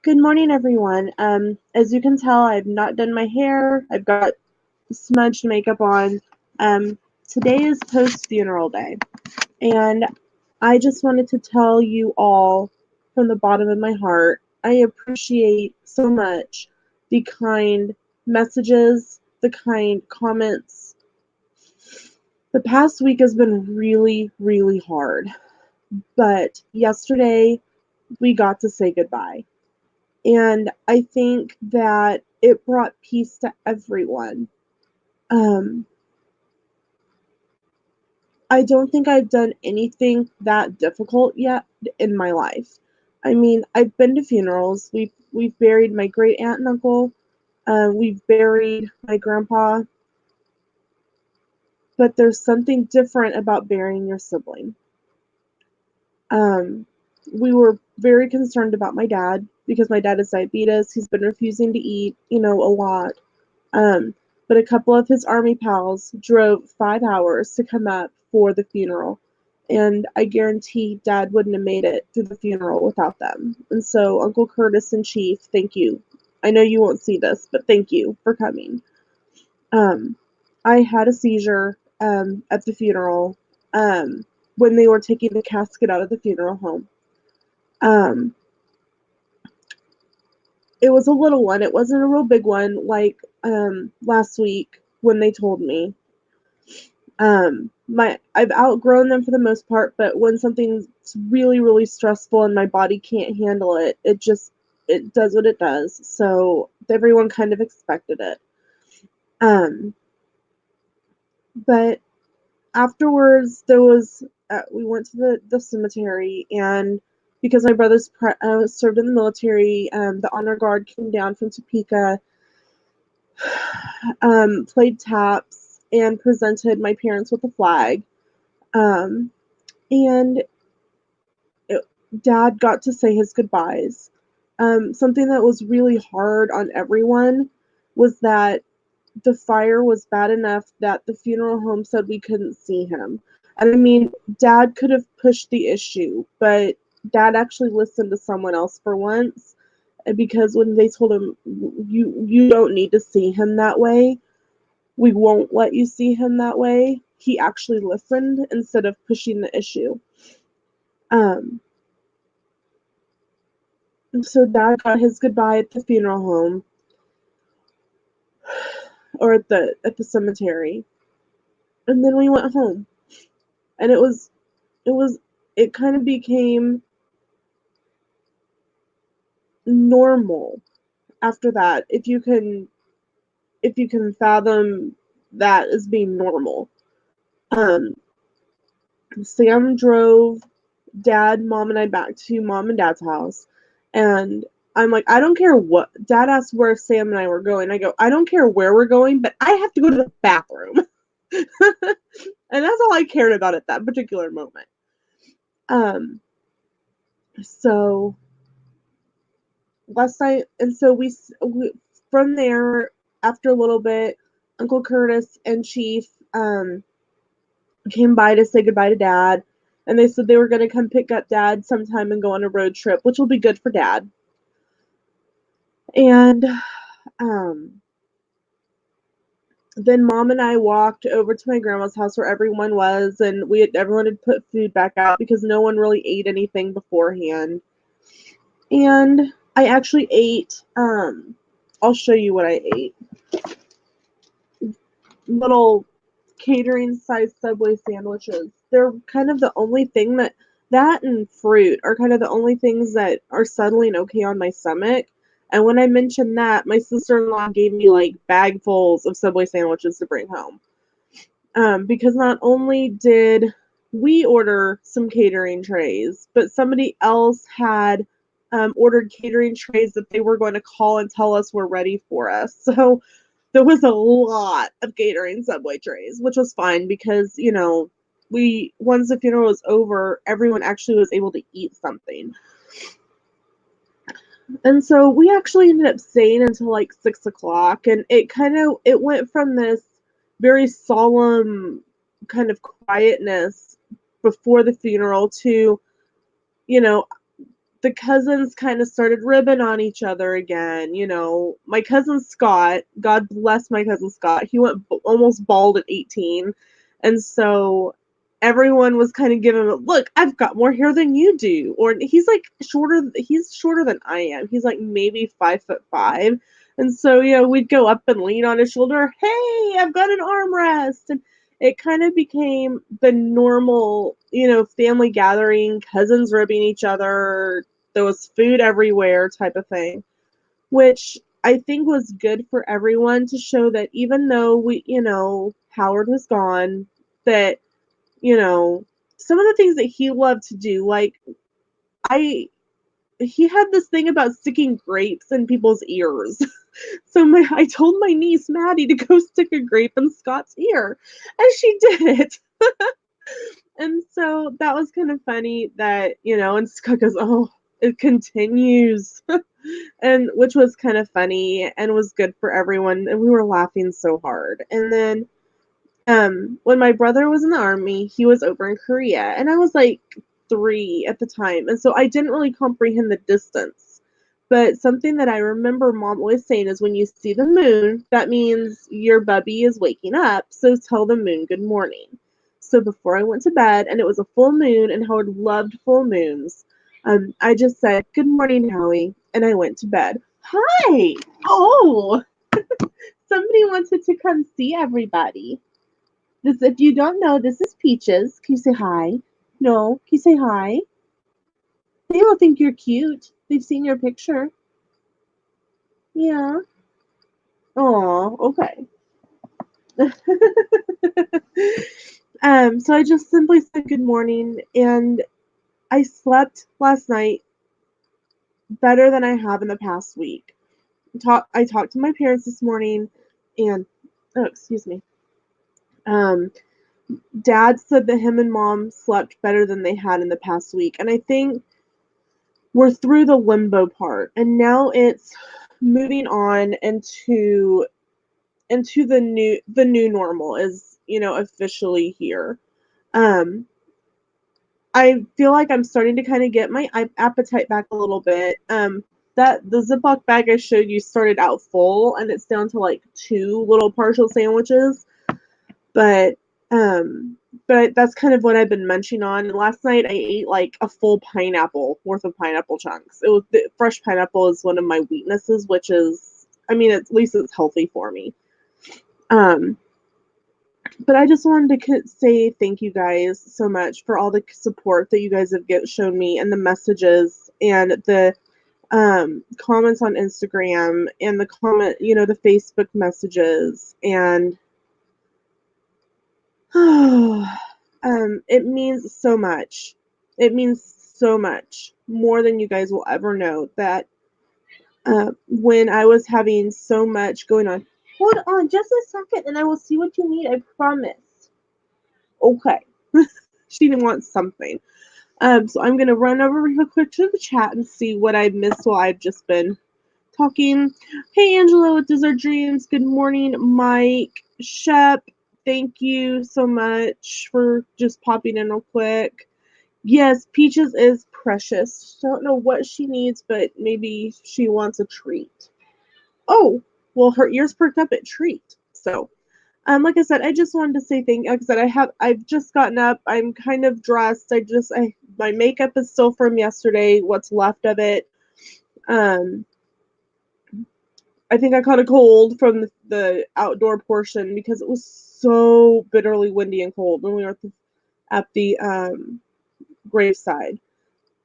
Good morning, everyone. As you can tell, I've not done my hair. I've got smudged makeup on. Today is post-funeral day, and I just wanted to tell you all from the bottom of my heart, I appreciate so much the kind messages, the kind comments. The past week has been really, really hard, but yesterday we got to say goodbye. And I think that it brought peace to everyone. Um, I don't think I've done anything that difficult yet in my life. I mean, I've been to funerals. We've buried my great aunt and uncle. We've buried my grandpa. But there's something different about burying your sibling. Um, we were very concerned about my dad because my dad has diabetes. He's been refusing to eat, a lot. Um, but a couple of his army pals drove 5 hours to come up for the funeral. And I guarantee Dad wouldn't have made it through the funeral without them. And so, Uncle Curtis and Chief, thank you. I know you won't see this, but thank you for coming. Um, I had a seizure at the funeral when they were taking the casket out of the funeral home. Um, it was a little one. It wasn't a real big one like last week when they told me. I've outgrown them for the most part, but when something's really, really stressful and my body can't handle it, it does what it does. So everyone kind of expected it. But afterwards, we went to the cemetery, and because my brother's served in the military, the honor guard came down from Topeka, played taps, and presented my parents with a flag. Um, and Dad got to say his goodbyes. Something that was really hard on everyone was that the fire was bad enough that the funeral home said we couldn't see him. And I mean, Dad could have pushed the issue, but Dad actually listened to someone else for once, because when they told him, you don't need to see him that way, we won't let you see him that way, he actually listened instead of pushing the issue. Um, so Dad got his goodbye at the funeral home, or at the cemetery, and then we went home. And it kind of became normal after that, if you can fathom that as being normal. Um, Sam drove Dad, Mom, and I back to Mom and Dad's house, and I'm like, I don't care what. Dad asked where Sam and I were going. I go, I don't care where we're going, but I have to go to the bathroom. And that's all I cared about at that particular moment. So last night, and so we from there, after a little bit, Uncle Curtis and Chief came by to say goodbye to Dad, and they said they were going to come pick up Dad sometime and go on a road trip, which will be good for Dad. And then Mom and I walked over to my grandma's house where everyone was, and everyone had put food back out because no one really ate anything beforehand. And I actually ate, I'll show you what I ate. Little catering sized Subway sandwiches. They're kind of the only thing that and fruit are kind of the only things that are settling okay on my stomach. And when I mentioned that, my sister-in-law gave me like bagfuls of Subway sandwiches to bring home. Because not only did we order some catering trays, but somebody else had ordered catering trays that they were going to call and tell us were ready for us. So there was a lot of catering Subway trays, which was fine because, once the funeral was over, everyone actually was able to eat something. And so we actually ended up staying until like 6 o'clock, and it went from this very solemn kind of quietness before the funeral to, you know, the cousins kind of started ribbing on each other again. My cousin Scott, God bless my cousin Scott, he went almost bald at 18. And so everyone was kind of giving him, look, I've got more hair than you do. Or he's like he's shorter than I am. He's like maybe 5'5". And so, we'd go up and lean on his shoulder. Hey, I've got an armrest. And it kind of became the normal, family gathering, cousins ribbing each other. There was food everywhere type of thing, which I think was good for everyone to show that even though Howard was gone, that, some of the things that he loved to do, like he had this thing about sticking grapes in people's ears. So I told my niece Maddie to go stick a grape in Scott's ear, and she did it. And so that was kind of funny that, and Scott goes, "Oh, it continues," and which was kind of funny and was good for everyone, and we were laughing so hard. And then when my brother was in the army, he was over in Korea, and I was like 3 at the time, and so I didn't really comprehend the distance. But something that I remember Mom always saying is when you see the moon, that means your bubby is waking up, so tell the moon good morning. So before I went to bed, and it was a full moon, and Howard loved full moons, I just said, "Good morning, Howie," and I went to bed. Hi! Oh! Somebody wanted to come see everybody. If you don't know, this is Peaches. Can you say hi? No. Can you say hi? They will think you're cute. They've seen your picture. Yeah. Oh, okay. So I just simply said good morning, and I slept last night better than I have in the past week. I talked to my parents this morning, and oh, excuse me. Dad said that him and Mom slept better than they had in the past week, and I think we're through the limbo part, and now it's moving on into the new normal is officially here. Um, I feel like I'm starting to kind of get my appetite back a little bit. That the Ziploc bag I showed you started out full, and it's down to like 2 little partial sandwiches. But that's kind of what I've been munching on. And last night I ate like a full pineapple worth of pineapple chunks. Fresh pineapple is one of my weaknesses, which is, I mean, at least it's healthy for me. But I just wanted to say thank you guys so much for all the support that you guys have shown me, and the messages and the comments on Instagram, and the the Facebook messages, and it means so much. It means so much more than you guys will ever know. That when I was having so much going on, hold on just a second, and I will see what you need. I promise. Okay. She didn't want something. So I'm gonna run over real quick to the chat and see what I missed while I've just been talking. Hey, Angela with Dessert Dreams. Good morning, Mike. Shep, thank you so much for just popping in real quick. Yes, Peaches is precious. Don't know what she needs, but maybe she wants a treat. Oh, well, her ears perked up at treat. So, like I said, I just wanted to say thank you. Like I said, I've just gotten up. I'm kind of dressed. My makeup is still from yesterday. What's left of it. I think I caught a cold from the outdoor portion because it was so bitterly windy and cold when we were at the graveside.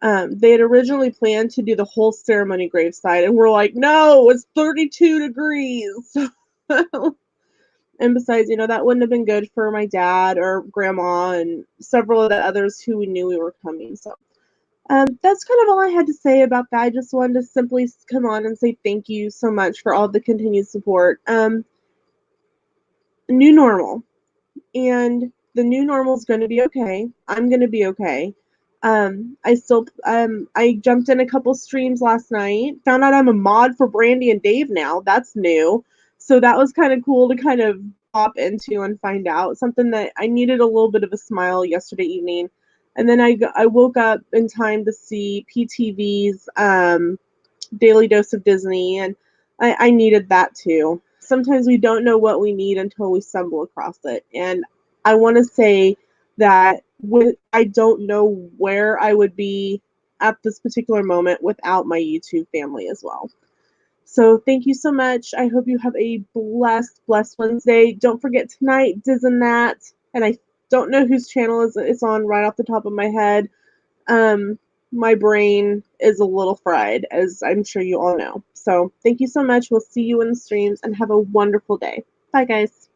They had originally planned to do the whole ceremony graveside, and we're like, no, it's 32 degrees. And besides, that wouldn't have been good for my dad or grandma and several of the others who we knew we were coming. So that's kind of all I had to say about that. I just wanted to simply come on and say thank you so much for all the continued support. New normal. And the new normal is going to be okay. I'm going to be okay. I jumped in a couple streams last night. Found out I'm a mod for Brandy and Dave now. That's new. So that was kind of cool to kind of pop into and find out. Something that I needed a little bit of a smile yesterday evening. And then I woke up in time to see PTV's Daily Dose of Disney, and I needed that too. Sometimes we don't know what we need until we stumble across it. And I want to say that I don't know where I would be at this particular moment without my YouTube family as well. So thank you so much. I hope you have a blessed Wednesday. Don't forget tonight, Diz and Nat, and I don't know whose channel it's on right off the top of my head. Um, my brain is a little fried, as I'm sure you all know. So thank you so much. We'll see you in the streams and have a wonderful day. Bye, guys.